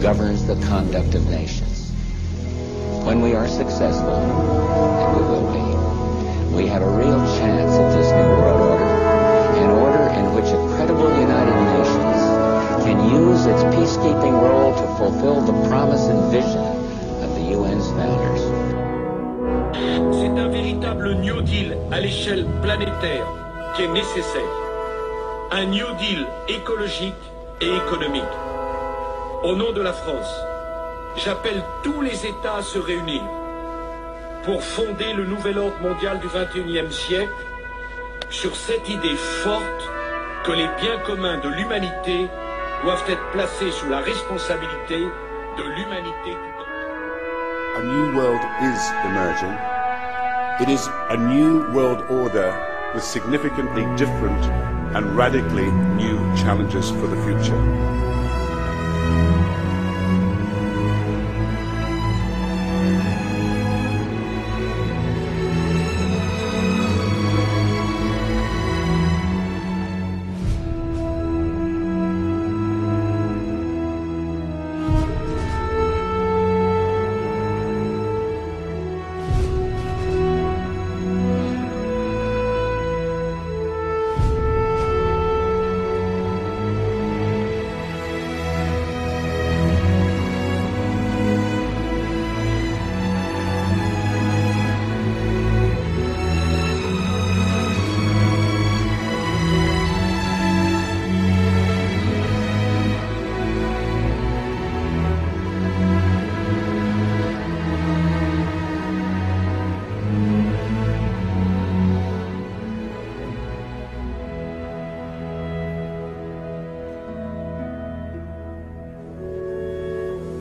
governs the conduct of nations. When we are successful, and we will be, we have a real chance at this new world order, an order in which a credible United Nations can use its peacekeeping role to fulfill the promise and vision of the UN's founders. C'est un véritable New Deal à l'échelle planétaire qui est nécessaire. Un New Deal écologique et économique. Au nom de la France, j'appelle tous les États à se réunir pour fonder le nouvel ordre mondial du XXIe siècle sur cette idée forte que les biens communs de l'humanité doivent être placés sous la responsabilité de l'humanité tout entière. A new world is emerging. It is a new world order with significantly different and radically new challenges for the future.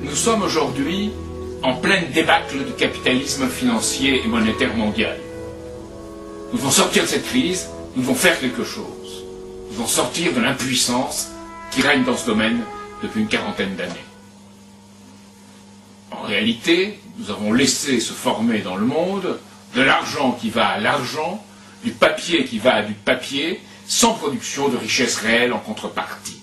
Nous sommes aujourd'hui en pleine débâcle du capitalisme financier et monétaire mondial. Nous devons sortir de cette crise, nous devons faire quelque chose. Nous devons sortir de l'impuissance qui règne dans ce domaine depuis une quarantaine d'années. En réalité, nous avons laissé se former dans le monde de l'argent qui va à l'argent, du papier qui va à du papier, sans production de richesse réelle en contrepartie,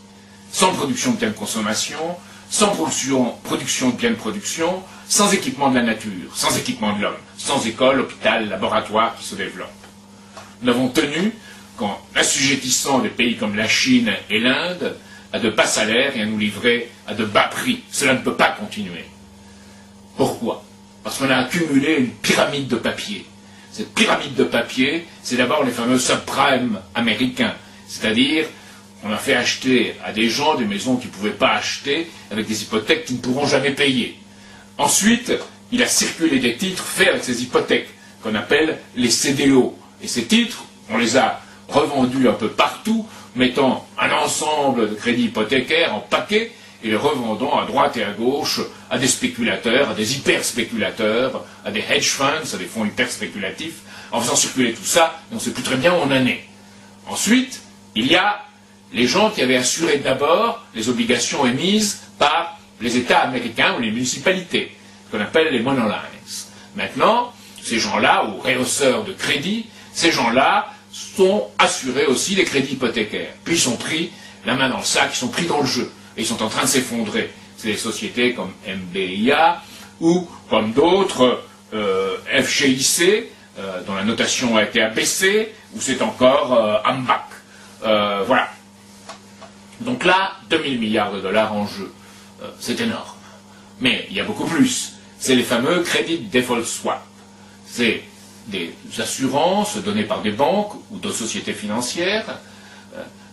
sans production de biens de consommation, sans production de biens de production, sans équipement de la nature, sans équipement de l'homme, sans école, hôpital, laboratoire qui se développent. Nous avons tenu qu'en assujettissant des pays comme la Chine et l'Inde à de bas salaires et à nous livrer à de bas prix. Cela ne peut pas continuer. Pourquoi? Parce qu'on a accumulé une pyramide de papier. Cette pyramide de papier, c'est d'abord les fameux subprimes américains, c'est-à-dire on a fait acheter à des gens des maisons qu'ils ne pouvaient pas acheter avec des hypothèques qu'ils ne pourront jamais payer. Ensuite, il a circulé des titres faits avec ces hypothèques, qu'on appelle les CDO. Et ces titres, on les a revendus un peu partout, mettant un ensemble de crédits hypothécaires en paquets et les revendant à droite et à gauche à des spéculateurs, à des hyper-spéculateurs, à des hedge funds, à des fonds hyper-spéculatifs, en faisant circuler tout ça, et on ne sait plus très bien où on en est. Ensuite, il y a les gens qui avaient assuré d'abord les obligations émises par les États américains ou les municipalités, ce qu'on appelle les monolines. Maintenant, ces gens-là, ou rehausseurs de crédit, ces gens-là sont assurés aussi des crédits hypothécaires. Puis ils sont pris la main dans le sac, ils sont pris dans le jeu, et ils sont en train de s'effondrer. C'est des sociétés comme MBIA, ou comme d'autres, FGIC, dont la notation a été abaissée, ou c'est encore AMBAC. Voilà. Donc là, 2000 milliards de dollars en jeu. C'est énorme. Mais il y a beaucoup plus. C'est les fameux credit default swap. C'est des assurances données par des banques ou d'autres sociétés financières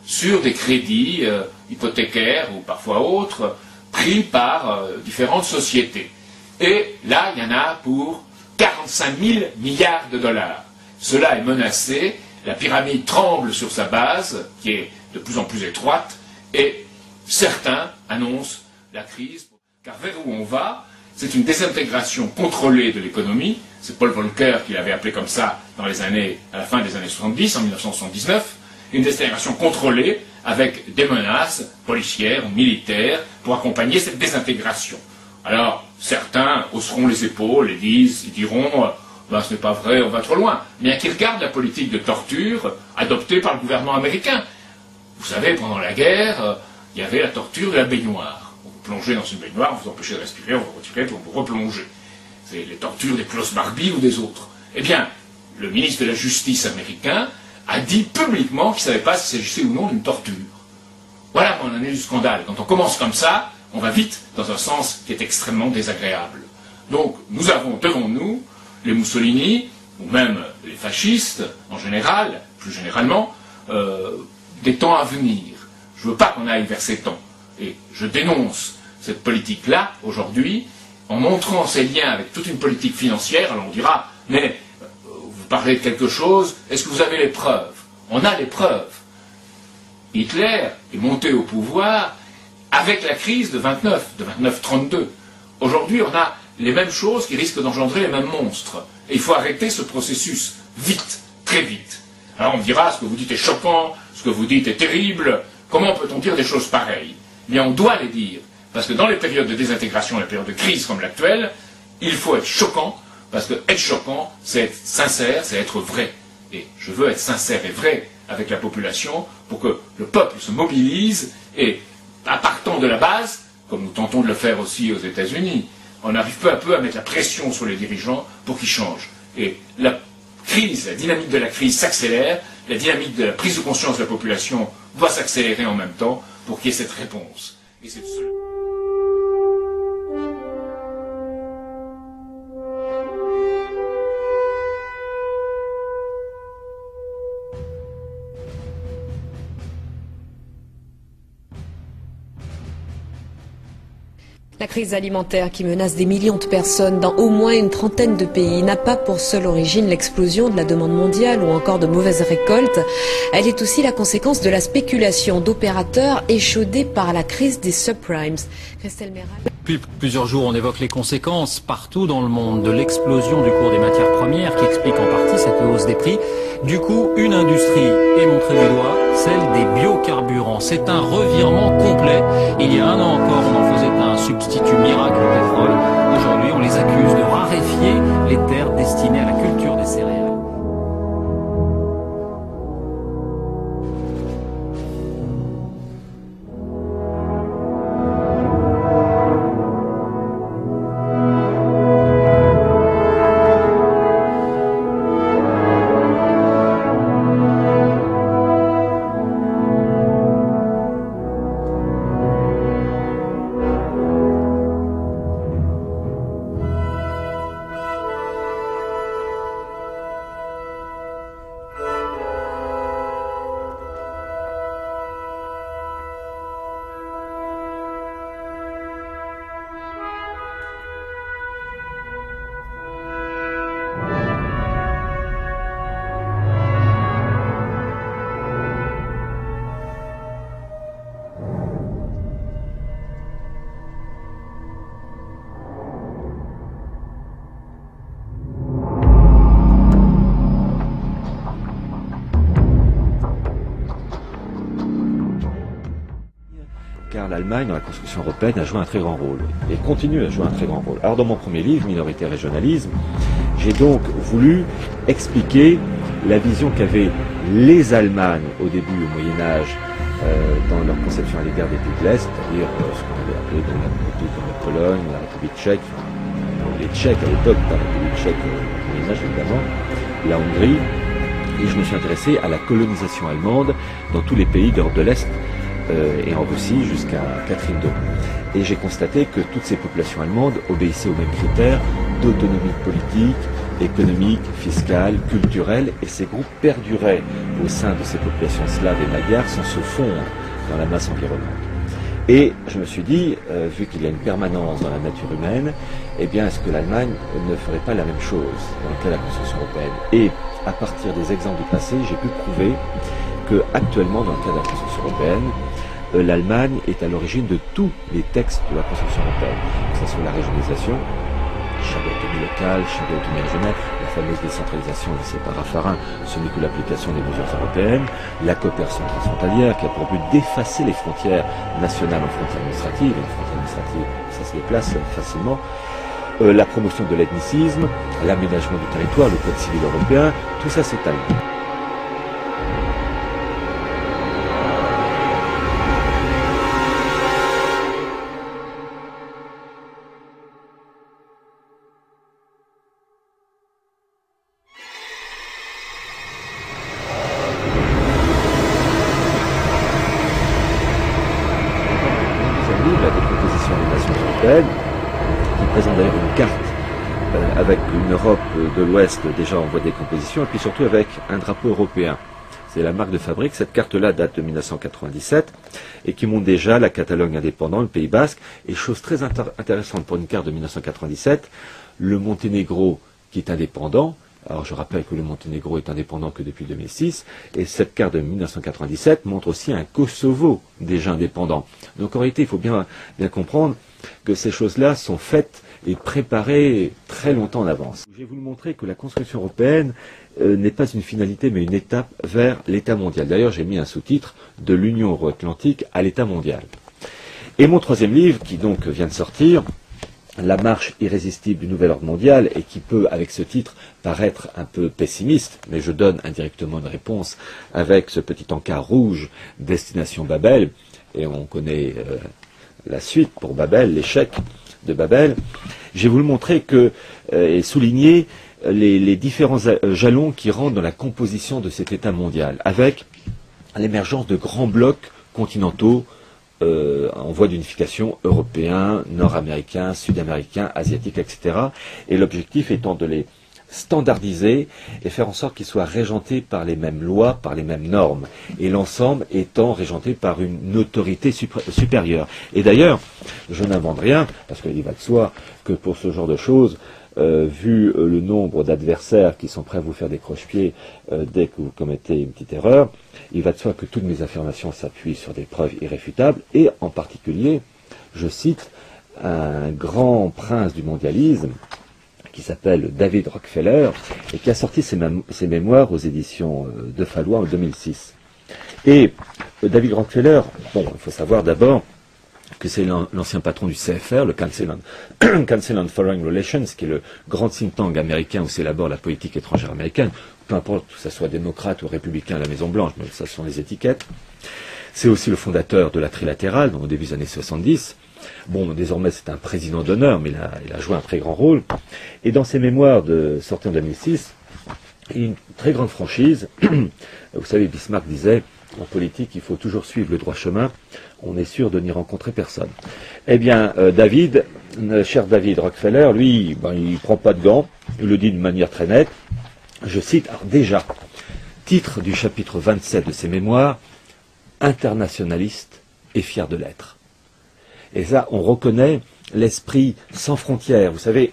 sur des crédits hypothécaires ou parfois autres pris par différentes sociétés. Et là, il y en a pour 45 000 milliards de dollars. Cela est menacé. La pyramide tremble sur sa base, qui est de plus en plus étroite, et certains annoncent la crise, car vers où on va, c'est une désintégration contrôlée de l'économie. C'est Paul Volcker qui l'avait appelé comme ça à la fin des années 70, en 1979, une désintégration contrôlée avec des menaces policières ou militaires pour accompagner cette désintégration. Alors, certains hausseront les épaules et diront ben, ce n'est pas vrai, on va trop loin. Bien qu'ils regardent la politique de torture adoptée par le gouvernement américain. Vous savez, pendant la guerre, il y avait la torture de la baignoire. plongez dans une baignoire, vous empêchez de respirer, on vous retirez, puis on vous replongez. C'est les tortures des Klaus Barbie ou des autres. Eh bien, le ministre de la Justice américain a dit publiquement qu'il ne savait pas s'il s'agissait ou non d'une torture. Voilà mon année du scandale. Quand on commence comme ça, on va vite dans un sens qui est extrêmement désagréable. Donc, nous avons devant nous les Mussolini, ou même les fascistes, en général, plus généralement, des temps à venir. Je ne veux pas qu'on aille vers ces temps. Et je dénonce cette politique-là, aujourd'hui, en montrant ces liens avec toute une politique financière. Alors on dira, mais vous parlez de quelque chose, est-ce que vous avez les preuves? On a les preuves. Hitler est monté au pouvoir avec la crise de 29, de 29-32. Aujourd'hui, on a les mêmes choses qui risquent d'engendrer les mêmes monstres. Et il faut arrêter ce processus, vite, très vite. Alors on me dira, ce que vous dites est choquant, ce que vous dites est terrible, comment peut-on dire des choses pareilles? Eh bien, on doit les dire, parce que dans les périodes de désintégration, les périodes de crise comme l'actuelle, il faut être choquant, parce que être choquant, c'est être sincère, c'est être vrai. Et je veux être sincère et vrai avec la population pour que le peuple se mobilise et, à partant de la base, comme nous tentons de le faire aussi aux États-Unis, on arrive peu à peu à mettre la pression sur les dirigeants pour qu'ils changent. Et la crise, la dynamique de la crise s'accélère, la dynamique de la prise de conscience de la population doit s'accélérer en même temps pour qu'il y ait cette réponse. Et c'est La crise alimentaire qui menace des millions de personnes dans au moins une trentaine de pays n'a pas pour seule origine l'explosion de la demande mondiale ou encore de mauvaises récoltes. Elle est aussi la conséquence de la spéculation d'opérateurs échaudés par la crise des subprimes. Christelle Méral. Depuis plusieurs jours, on évoque les conséquences partout dans le monde de l'explosion du cours des matières premières qui explique en partie cette hausse des prix. Du coup, une industrie est montrée du doigt, celle des biocarburants. C'est un revirement complet. Il y a un an encore, on en faisait un substitut miracle au pétrole. Aujourd'hui, on les accuse de raréfier les terres destinées à la culture des céréales. Car l'Allemagne, dans la construction européenne, a joué un très grand rôle, et continue à jouer un très grand rôle. Alors dans mon premier livre, Minorité et régionalisme, j'ai donc voulu expliquer la vision qu'avaient les Allemagnes au début au Moyen-Âge dans leur conception à l'égard des pays de l'Est, c'est-à-dire ce qu'on avait appelé dans des pays comme la Pologne, la République tchèque, les Tchèques à l'époque, pas la République tchèque au Moyen-Âge évidemment, la Hongrie, et je me suis intéressé à la colonisation allemande dans tous les pays d'Europe de l'Est, et en Russie jusqu'à Catherine II. Et j'ai constaté que toutes ces populations allemandes obéissaient aux mêmes critères d'autonomie politique, économique, fiscale, culturelle, et ces groupes perduraient au sein de ces populations slaves et magyares sans se fondre dans la masse environnante. Et je me suis dit, vu qu'il y a une permanence dans la nature humaine, eh bien est-ce que l'Allemagne ne ferait pas la même chose dans le cas de la construction européenne? Et à partir des exemples du passé, j'ai pu prouver que actuellement, dans le cas de la construction européenne, l'Allemagne est à l'origine de tous les textes de la construction européenne, que ce soit la régionalisation, charte d'autonomie locale, charte d'autonomie régionale, la fameuse décentralisation laissée par Raffarin, ce n'est que l'application des mesures européennes, la coopération transfrontalière qui a pour but d'effacer les frontières nationales en frontières administratives, et les frontières administratives, ça se déplace facilement, la promotion de l'ethnicisme, l'aménagement du territoire, le code civil européen, tout ça c'est allemand. une Europe de l'Ouest déjà en voie de décomposition, et puis surtout avec un drapeau européen. C'est la marque de fabrique. Cette carte-là date de 1997 et qui montre déjà la Catalogne indépendante, le Pays Basque. Et chose très intéressante pour une carte de 1997, le Monténégro qui est indépendant. Alors je rappelle que le Monténégro est indépendant que depuis 2006. Et cette carte de 1997 montre aussi un Kosovo déjà indépendant. Donc en réalité, il faut bien comprendre que ces choses-là sont faites et préparées très longtemps en avance. Je vais vous le montrer que la construction européenne n'est pas une finalité mais une étape vers l'État mondial. D'ailleurs, j'ai mis un sous-titre de l'Union euro-atlantique à l'État mondial. Et mon troisième livre, qui donc vient de sortir, La marche irrésistible du nouvel ordre mondial, et qui peut, avec ce titre, paraître un peu pessimiste, mais je donne indirectement une réponse avec ce petit encart rouge, Destination Babel, et on connaît la suite pour Babel, l'échec de Babel. Je vais vous le montrer et souligner les différents jalons qui rentrent dans la composition de cet État mondial, avec l'émergence de grands blocs continentaux en voie d'unification, européens, nord-américains, sud-américains, asiatiques, etc. Et l'objectif étant de les standardiser et faire en sorte qu'ils soient régentés par les mêmes lois, par les mêmes normes, et l'ensemble étant régenté par une autorité supérieure. Et d'ailleurs, je n'invente rien, parce qu'il va de soi que pour ce genre de choses, vu le nombre d'adversaires qui sont prêts à vous faire des croche-pieds dès que vous commettez une petite erreur, il va de soi que toutes mes affirmations s'appuient sur des preuves irréfutables, et en particulier, je cite un grand prince du mondialisme, qui s'appelle David Rockefeller, et qui a sorti ses mémoires aux éditions de Fallois en 2006. Et David Rockefeller, bon, il faut savoir d'abord que c'est l'ancien patron du CFR, le Council on Foreign Relations, qui est le grand think tank américain où s'élabore la politique étrangère américaine, peu importe que ce soit démocrate ou républicain à la Maison-Blanche, mais ça sont les étiquettes. C'est aussi le fondateur de la Trilatérale, au début des années 70. Bon, désormais c'est un président d'honneur, mais il a joué un très grand rôle. Et dans ses mémoires sortis en 2006, il y a une très grande franchise. Vous savez, Bismarck disait, en politique, il faut toujours suivre le droit chemin, on est sûr de n'y rencontrer personne. Eh bien, cher David Rockefeller, lui, il ne prend pas de gants, il le dit d'une manière très nette. Je cite, alors déjà, titre du chapitre 27 de ses mémoires, internationaliste et fier de l'être. Et ça, on reconnaît l'esprit sans frontières. Vous savez,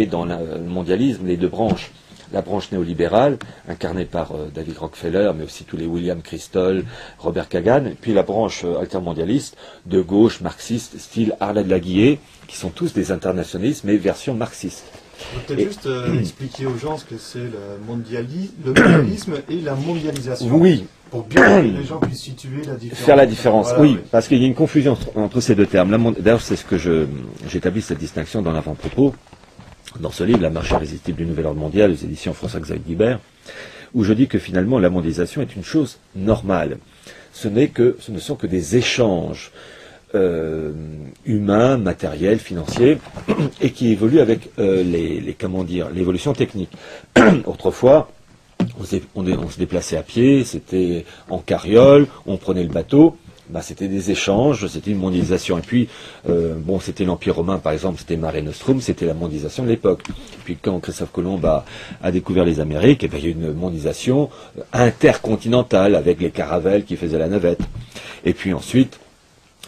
dans le mondialisme les deux branches. La branche néolibérale, incarnée par David Rockefeller, mais aussi tous les William Kristol, Robert Kagan, et puis la branche altermondialiste, de gauche, marxiste, style Arlette Laguillet, qui sont tous des internationalistes, mais version marxiste. Peut-être juste expliquer aux gens ce que c'est le mondialisme et la mondialisation. Oui. Pour bien que les gens puissent situer la différence. Faire la différence, voilà, oui, oui. Parce qu'il y a une confusion entre ces deux termes. D'ailleurs, c'est ce que j'établis cette distinction dans l'avant-propos, dans ce livre, La marche irrésistible du nouvel ordre mondial, aux éditions François-Xavier Guibert, où je dis que finalement la mondialisation est une chose normale. Ce ne sont que des échanges humains, matériels, financiers, et qui évoluent avec l'évolution technique. Autrefois, on se déplaçait à pied, c'était en carriole, on prenait le bateau. C'était des échanges, c'était une mondialisation. Et puis, c'était l'Empire romain, par exemple, c'était Mare Nostrum, c'était la mondialisation de l'époque. Et puis, quand Christophe Colomb a découvert les Amériques, il y a eu une mondialisation intercontinentale avec les caravelles qui faisaient la navette. Et puis ensuite,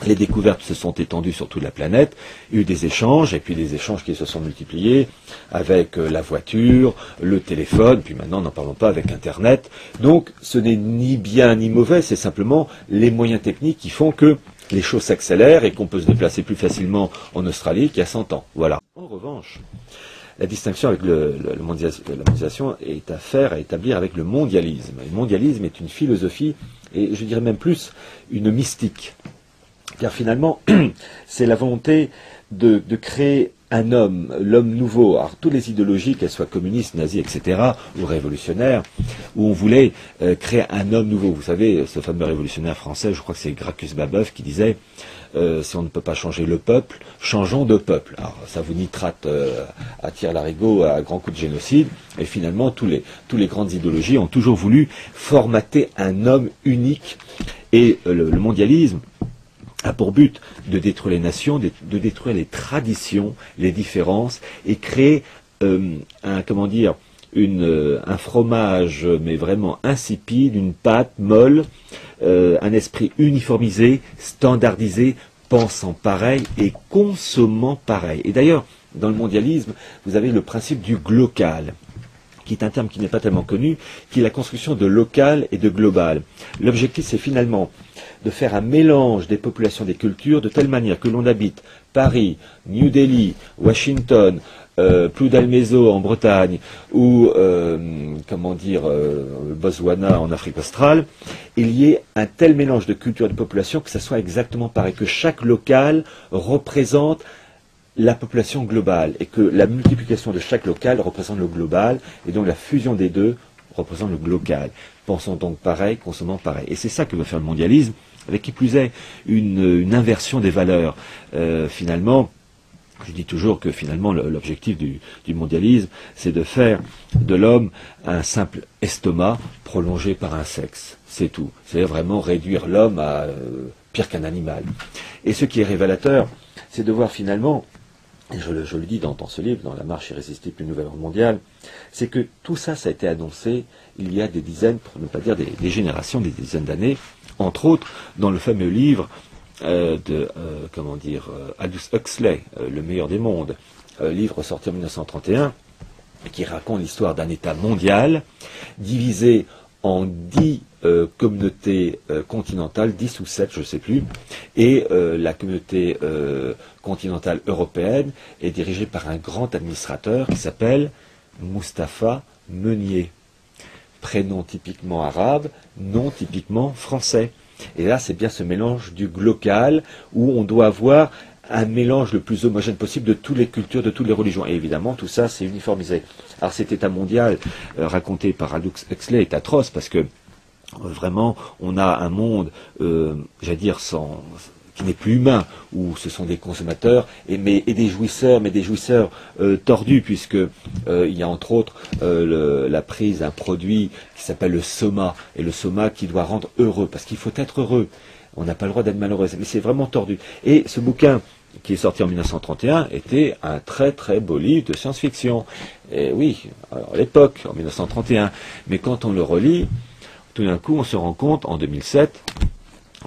les découvertes se sont étendues sur toute la planète, il y a eu des échanges, et puis des échanges qui se sont multipliés avec la voiture, le téléphone, puis maintenant, n'en parlons pas, avec Internet. Donc, ce n'est ni bien ni mauvais, c'est simplement les moyens techniques qui font que les choses s'accélèrent et qu'on peut se déplacer plus facilement en Australie qu'il y a 100 ans. Voilà. En revanche, la distinction avec la mondialisation est à établir avec le mondialisme. Le mondialisme est une philosophie, et je dirais même plus, une mystique. Car finalement, c'est la volonté de créer un homme, l'homme nouveau. Alors, toutes les idéologies, qu'elles soient communistes, nazies, etc., ou révolutionnaires, où on voulait créer un homme nouveau. Vous savez, ce fameux révolutionnaire français, je crois que c'est Gracchus Babeuf, qui disait si on ne peut pas changer le peuple, changeons de peuple. Alors, ça vous nitrate à tire-larigot, à grands coups de génocide, et finalement, tous les grandes idéologies ont toujours voulu formater un homme unique. Et le mondialisme a pour but de détruire les nations, de détruire les traditions, les différences, et créer comment dire, un fromage, mais vraiment insipide, une pâte molle, un esprit uniformisé, standardisé, pensant pareil et consommant pareil. Et d'ailleurs, dans le mondialisme, vous avez le principe du glocal, qui est un terme qui n'est pas tellement connu, qui est la construction de local et de global. L'objectif, c'est finalement de faire un mélange des populations, des cultures, de telle manière que l'on habite Paris, New Delhi, Washington, Ploudalmézeau en Bretagne ou Botswana en Afrique australe, il y ait un tel mélange de cultures et de populations que ça soit exactement pareil, que chaque local représente la population globale et que la multiplication de chaque local représente le global et donc la fusion des deux représente le glocal. Pensons donc pareil, consommons pareil. Et c'est ça que veut faire le mondialisme, avec qui plus est une inversion des valeurs. Finalement, je dis toujours que finalement l'objectif du mondialisme, c'est de faire de l'homme un simple estomac prolongé par un sexe. C'est tout. C'est vraiment réduire l'homme à pire qu'un animal. Et ce qui est révélateur, c'est de voir finalement, et je le dis dans ce livre, dans La marche irrésistible d'une nouvelle ordre mondiale, c'est que tout ça, ça a été annoncé il y a des dizaines, pour ne pas dire des générations, des dizaines d'années, entre autres dans le fameux livre Aldous Huxley, Le meilleur des mondes, livre sorti en 1931, qui raconte l'histoire d'un État mondial divisé en 10 communautés continentales, 10 ou 7, je ne sais plus, et la communauté continentale européenne est dirigée par un grand administrateur qui s'appelle Mustapha Meunier. Prénom typiquement arabe, nom typiquement français. Et là, c'est bien ce mélange du glocal où on doit avoir un mélange le plus homogène possible de toutes les cultures, de toutes les religions. Et évidemment, tout ça, c'est uniformisé. Alors cet État mondial raconté par Aldous Huxley est atroce parce que vraiment, on a un monde, j'allais dire, qui n'est plus humain, où ce sont des consommateurs et des jouisseurs, mais des jouisseurs tordus, puisque il y a entre autres la prise d'un produit qui s'appelle le soma, et le soma qui doit rendre heureux, parce qu'il faut être heureux. On n'a pas le droit d'être malheureux, mais c'est vraiment tordu. Et ce bouquin, qui est sorti en 1931, était un très très beau livre de science-fiction. Et oui, alors à l'époque, en 1931, mais quand on le relit, tout d'un coup on se rend compte, en 2007,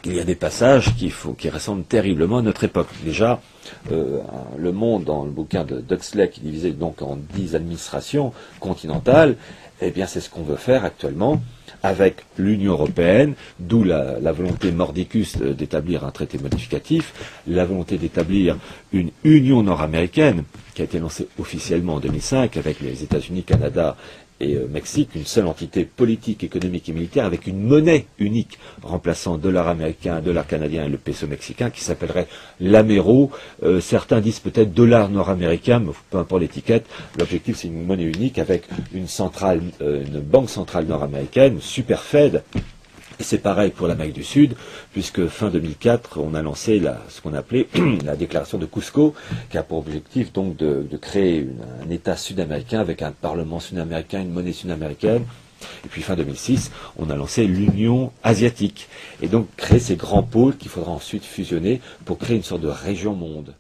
qu'il y a des passages qui ressemblent terriblement à notre époque. Déjà, le monde, dans le bouquin de Huxley, qui est divisé donc en 10 administrations continentales, eh bien c'est ce qu'on veut faire actuellement avec l'Union européenne, d'où la volonté mordicus d'établir un traité modificatif, la volonté d'établir une Union nord-américaine, qui a été lancée officiellement en 2005 avec les États-Unis, Canada et Mexique, une seule entité politique, économique et militaire avec une monnaie unique remplaçant dollar américain, dollar canadien et le peso mexicain qui s'appellerait l'Amero. Certains disent peut-être dollar nord-américain, mais peu importe l'étiquette. L'objectif, c'est une monnaie unique avec une banque centrale nord-américaine, une super Fed. Et c'est pareil pour l'Amérique du Sud, puisque fin 2004, on a lancé ce qu'on appelait la déclaration de Cusco, qui a pour objectif donc de créer un État sud-américain avec un Parlement sud-américain, une monnaie sud-américaine. Et puis fin 2006, on a lancé l'Union asiatique. Et donc créer ces grands pôles qu'il faudra ensuite fusionner pour créer une sorte de région-monde.